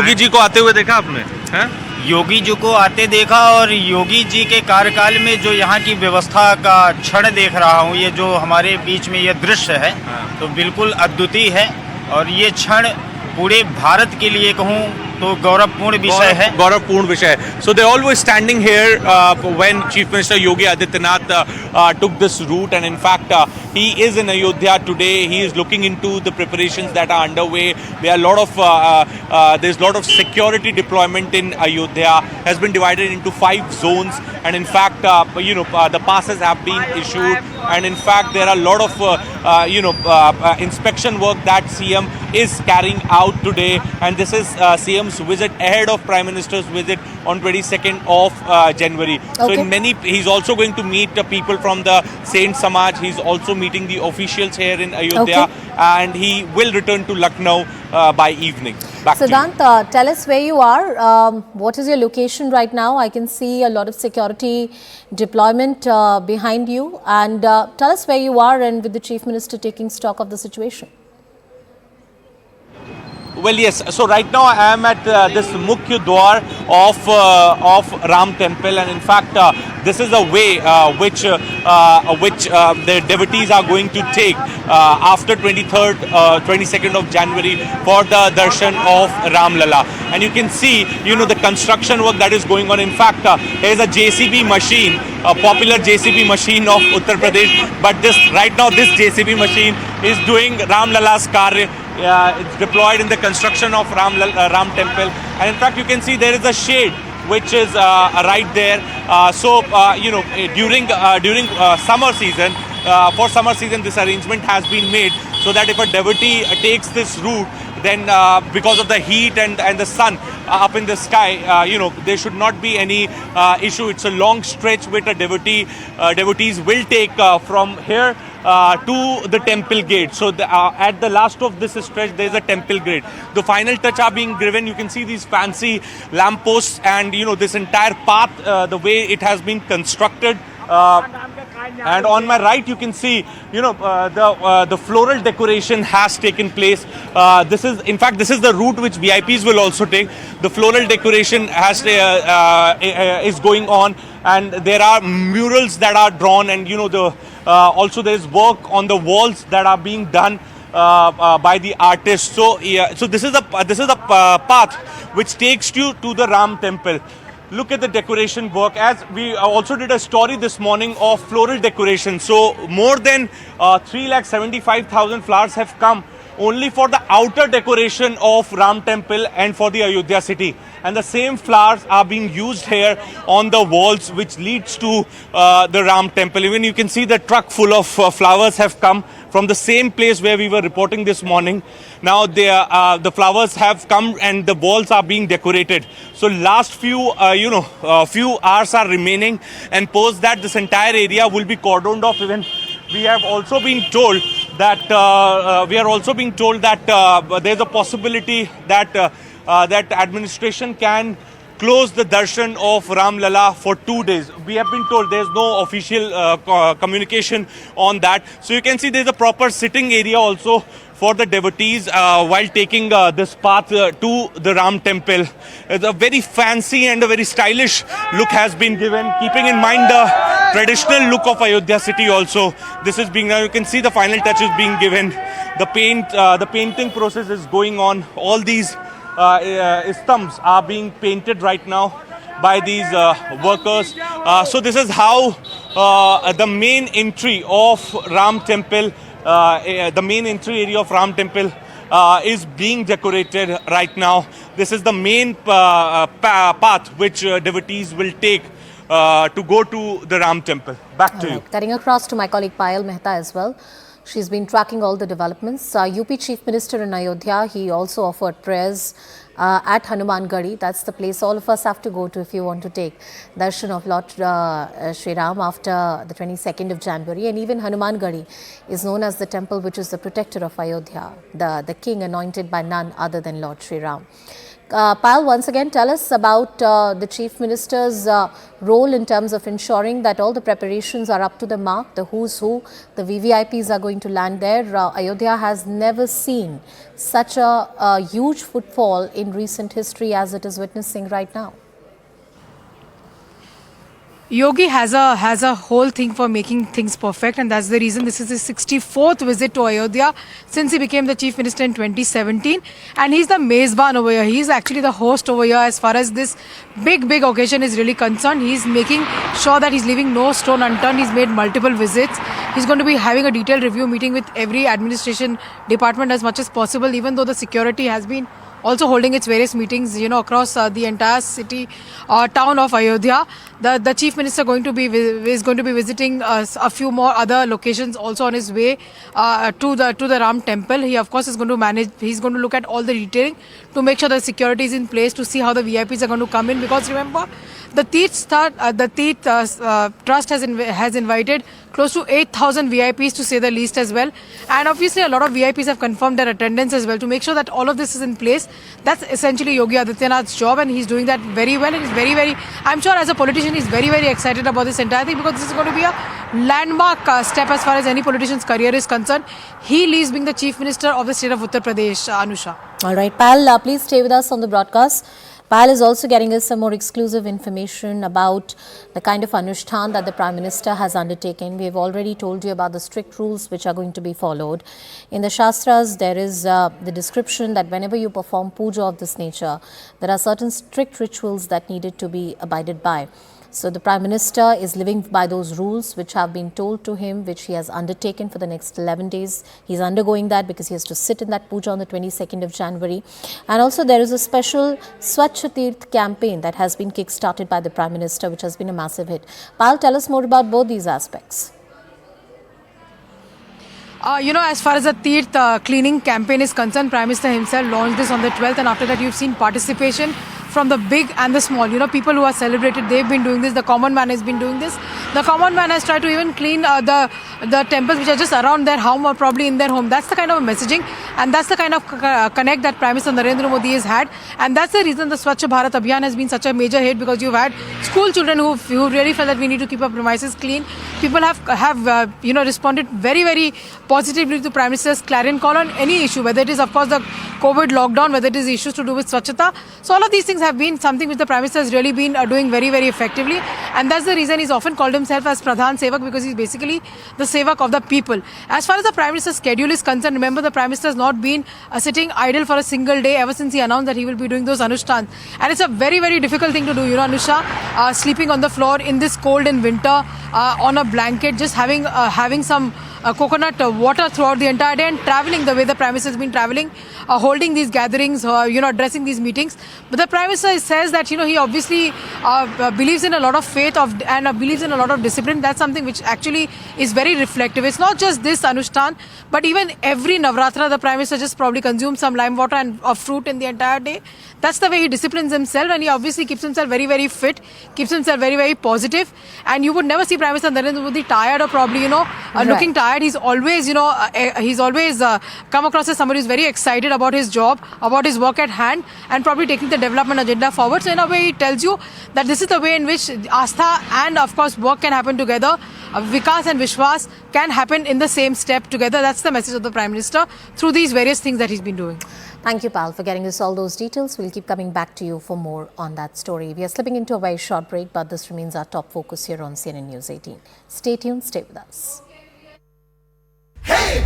योगी जी को आते हुए देखा आपने? हैं? योगी जी को आते देखा और योगी जी के कार्यकाल में जो यहाँ की व्यवस्था का क्षण देख रहा हूँ, ये जो हमारे बीच में ये दृश्य है तो बिल्कुल अद्वितीय है और ये क्षण पूरे भारत के लिए कहूँ तो गौरवपूर्ण विषय है। गौरवपूर्ण विषय है. So they always standing here when Chief Minister Yogi Adityanath took this route, and in fact he is in Ayodhya today. He is looking into the preparations that are underway. There are a lot of there's a lot of security deployment in Ayodhya. Has been divided into 5 zones, and in fact the passes have been issued, and in fact there are a lot of inspection work that CM is carrying out today, and this is CM's visit ahead of Prime Minister's visit on 22nd of January. Okay. So he's also going to meet people from the Saint Samaj. He's also meeting the officials here in Ayodhya, Okay. and he will return to Lucknow by evening. Back to you. Siddhant, tell us where you are. What is your location right now? I can see a lot of security deployment behind you. And tell us where you are and with the Chief Minister taking stock of the situation. Well, yes. So right now I am at this Mukhya Dwar of Ram Temple, and in fact this is a way which the devotees are going to take after 22nd of January for the darshan of Ram Lalla. And you can see, the construction work that is going on. In fact, there is a JCB machine, a popular JCB machine of Uttar Pradesh. But this JCB machine is doing Ram Lalla's karya. It's deployed in the construction of Ram Temple, and in fact you can see there is a shade which is right there. During summer season, for summer season, this arrangement has been made so that if a devotee takes this route, then because of the heat and the sun up in the sky, there should not be any issue. It's a long stretch which devotees will take from here to the temple gate. So at the last of this stretch there is a temple gate. The final touch are being given. You can see these fancy lampposts and this entire path, the way it has been constructed. And on my right you can see the floral decoration has taken place. This is the route which VIPs will also take. The floral decoration is going on, and there are murals that are drawn, and also there is work on the walls that are being done by the artists. So this is a path which takes you to the Ram Temple. Look at the decoration work. As we also did a story this morning of floral decoration. So more than 3,75,000 flowers have come only for the outer decoration of Ram Temple and for the Ayodhya city. And the same flowers are being used here on the walls which leads to the Ram Temple. Even you can see the truck full of flowers have come from the same place where we were reporting this morning. Now the flowers have come and the walls are being decorated. So last few hours are remaining, and post that this entire area will be cordoned off. Even we have also been told that there's a possibility that that administration can close the darshan of Ram Lalla for 2 days. We have been told there's no official communication on that. So you can see there's a proper sitting area also for the devotees while taking this path to the Ram Temple. It's a very fancy and a very stylish look has been given, keeping in mind the traditional look of Ayodhya city also. This is being, now you can see the final touch is being given. The painting process is going on. All these stumps are being painted right now by these workers. So this is how the main entry of Ram Temple, the main entry area of Ram Temple is being decorated right now. This is the main path which devotees will take to go to the Ram Temple. Back to you. Cutting across to my colleague Payal Mehta as well. She's been tracking all the developments. UP Chief Minister in Ayodhya, he also offered prayers at Hanumangarhi. That's the place all of us have to go to if you want to take darshan of Lord Sri Ram after the 22nd of January. And even Hanumangarhi is known as the temple which is the protector of Ayodhya, the king anointed by none other than Lord Sri Ram. Pal, once again, tell us about the Chief Minister's role in terms of ensuring that all the preparations are up to the mark, the who's who, the VVIPs are going to land there. Ayodhya has never seen such a huge footfall in recent history as it is witnessing right now. Yogi has a whole thing for making things perfect, and that's the reason this is his 64th visit to Ayodhya since he became the Chief Minister in 2017. And he's the Mezban over here. He's actually the host over here as far as this big occasion is really concerned. He's making sure that he's leaving no stone unturned. He's made multiple visits. He's going to be having a detailed review meeting with every administration department as much as possible, even though the security has been also holding its various meetings, across the entire city, town of Ayodhya. The Chief Minister is going to be visiting a few more other locations also on his way to the Ram Temple. He of course is going to manage. He's going to look at all the detailing to make sure the security is in place, to see how the VIPs are going to come in. Because remember, the Teeth Trust has invited close to 8,000 VIPs to say the least as well. And obviously a lot of VIPs have confirmed their attendance as well to make sure that all of this is in place. That's essentially Yogi Adityanath's job, and he's doing that very well. And he's very, I'm sure as a politician, he's very excited about this entire thing, because this is going to be a landmark step as far as any politician's career is concerned. He leaves being the Chief Minister of the state of Uttar Pradesh, Anusha. All right, Pal, please stay with us on the broadcast. Pal is also getting us some more exclusive information about the kind of Anushtan that the Prime Minister has undertaken. We have already told you about the strict rules which are going to be followed. In the Shastras, there is the description that whenever you perform puja of this nature, there are certain strict rituals that needed to be abided by. So the Prime Minister is living by those rules which have been told to him, which he has undertaken for the next 11 days. He's undergoing that because he has to sit in that puja on the 22nd of January. And also there is a special Swachh Tirth campaign that has been kick-started by the Prime Minister, which has been a massive hit. Pal, tell us more about both these aspects. As far as the Tirth cleaning campaign is concerned, Prime Minister himself launched this on the 12th, and after that you've seen participation from the big and the small. People who are celebrated, they've been doing this. The common man has been doing this. The common man has tried to even clean the temples which are just around their home or probably in their home. That's the kind of messaging, and that's the kind of connect that Prime Minister Narendra Modi has had. And that's the reason the Swachh Bharat Abhiyan has been such a major hit, because you've had school children who really felt that we need to keep our premises clean. People have responded very positively to Prime Minister's clarion call on any issue, whether it is of course the COVID lockdown, whether it is issues to do with Swachhata. So all of these things have been something which the Prime Minister has really been doing very effectively, and that's the reason he's often called himself as Pradhan Sevak, because he's basically the Sevak of the people. As far as the Prime Minister's schedule is concerned, remember the Prime Minister has not been sitting idle for a single day ever since he announced that he will be doing those Anushtans, and it's a very difficult thing to do, Anusha, sleeping on the floor in this cold in winter on a blanket, just having some coconut water throughout the entire day, and travelling the way the Prime Minister has been travelling, holding these gatherings, addressing these meetings. But the Prime Minister says that, he obviously believes in a lot of faith and believes in a lot of discipline. That's something which actually is very reflective. It's not just this Anushthan, but even every Navratra, the Prime Minister just probably consumes some lime water and fruit in the entire day. That's the way he disciplines himself, and he obviously keeps himself very fit, keeps himself very positive. And you would never see Prime Minister Narendra Modi tired or probably, looking tired. He's always, come across as somebody who's very excited about his job, about his work at hand, and probably taking the development agenda forward. So in a way, he tells you that this is the way in which Astha and of course work can happen together. Vikas and Vishwas can happen in the same step together. That's the message of the Prime Minister through these various things that he's been doing. Thank you, Pal, for getting us all those details. We'll keep coming back to you for more on that story. We are slipping into a very short break, but this remains our top focus here on CNN News 18. Stay tuned, stay with us. Hey,